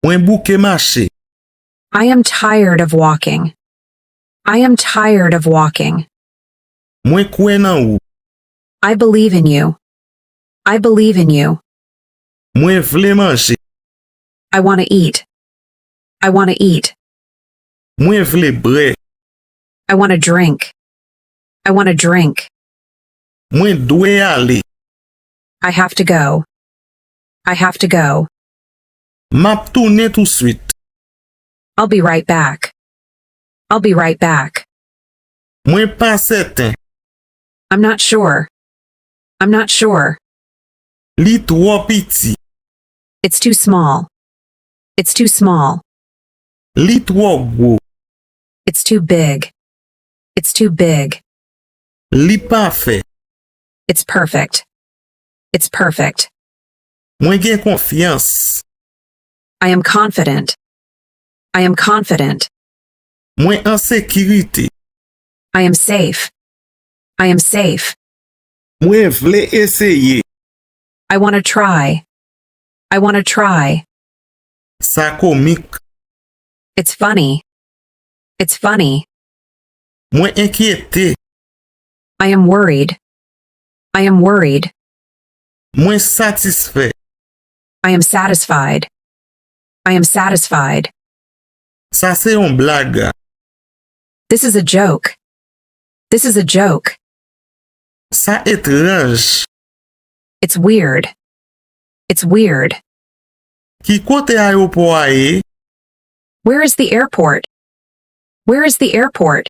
Mwen bouke marché. I am tired of walking. I am tired of walking. Mwen kwen nan ou. I believe in you. I believe in you. Mwen vle manje. I want to eat. I want to eat. Mwen vle bre. I want to drink. I want to drink. Mwen dwe ale. I have to go. I have to go. Map tourne tout suite. I'll be right back. I'll be right back. Mwen pa certain. I'm not sure. I'm not sure. Li tro piti. It's too small. It's too small. Li tro gros. It's too big. It's too big. Li parfait. It's perfect. It's perfect. Mwen gen confiance. I am confident. I am confident. Mwen en sécurité. I am safe. I am safe. Mwen vle eseye. I want to try. I want to try. Sa komik. It's funny. It's funny. Mwen inquiété. I am worried. I am worried. Mwen satisfait. I am satisfied. I am satisfied. Sa se yon blague. This is a joke. This is a joke. Sa étrange. It's weird. It's weird. Ki kote aéroport a ye? Where is the airport? Where is the airport?